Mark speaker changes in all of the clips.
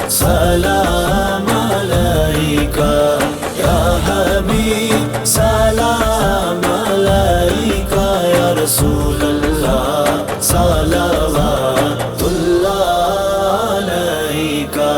Speaker 1: سلام علیکہ یا حبیب، سلام علیکہ یا رسول اللہ، صلوات اللہ علیکہ۔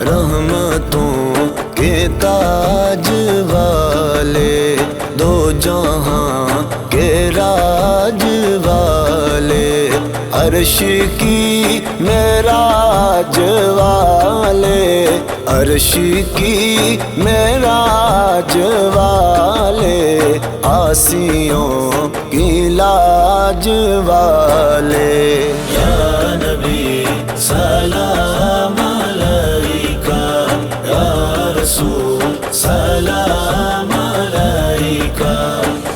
Speaker 1: رحمتوں کے تاج والے، دو جہاں کے راج والے، عرش کی معراج والے، عرش کی معراج والے، آسیوں کی لاج والے۔ یا نبی سلام علیکہ، یا رسول سلام علیکہ،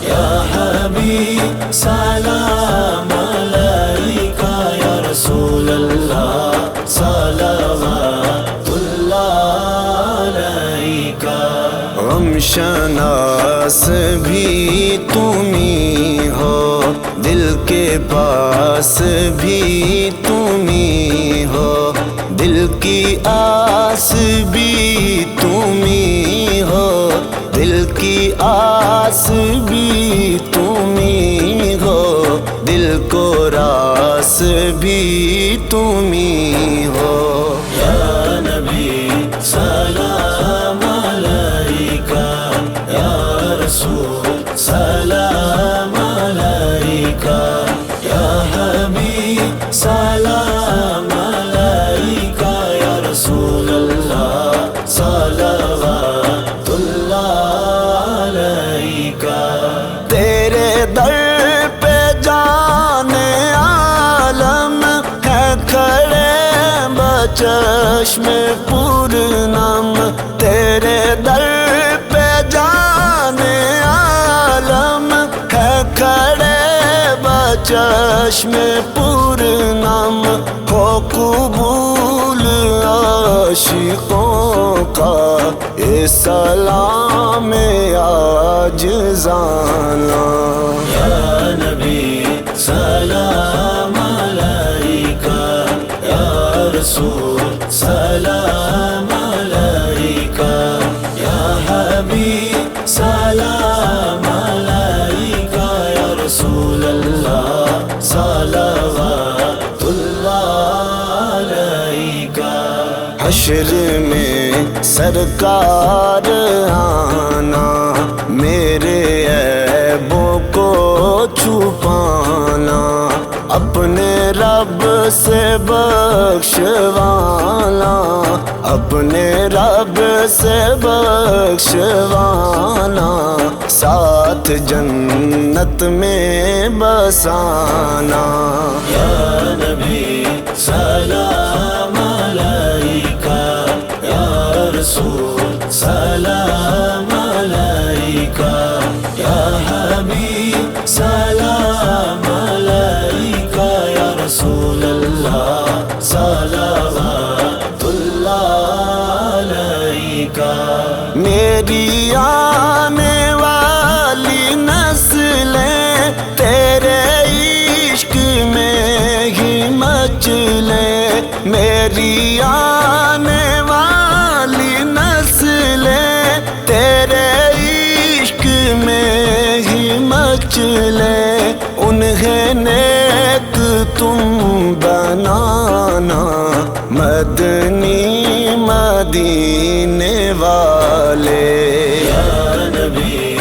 Speaker 1: یا حبیب سلام علیکہ، یا رسول اللہ صلوات اللہ علیکہ۔ غم شناس بھی تمہیں ہو، دل کے پاس بھی تمہیں ہو، دل کی آس بھی تمہیں ہو، دل کی آس بھی تمہیں ہو، دل کو راس بھی تمہیں ہو۔ یا نبی سلام علیکہ، یا رسول سلام علیکہ، یا حبیب سلام علیکہ، یا رسول اللہ صلوات اللہ علیکہ۔ تیرے در پہ جانے عالم ہے کھڑے بچشم پورنم، تیرے در پہ جانے عالم ہے کھڑے بچشم پورنم، ہو قبول عاشقوں کا یہ سلام عاجزانہ۔ یا نبی سلام علیکہ، یا رسول سلام علیکہ، یا حبیب سلام علیکہ، یا رسول اللہ صلوات اللہ علیکہ۔ حشر میں سرکار آنا، میرے عیبوں کو چھپانا، اپنے رب سے بخشوانا، اپنے رب سے بخشوانا، ساتھ جنت میں بسانا۔ یا نبی سلام علیکہ، یا رسول سلام علیکہ، یا حبیب سلام علیکہ، یا رسول اللہ صلوات اللہ علیکہ۔ میری آنے والی نسلیں تیرے عشق میں ہی مچلیں، میری آنے والی نسلیں تیرے عشق میں ہی مچلیں، انہیں نیک تم بنانا، مدنی مدینے والے۔ یا نبی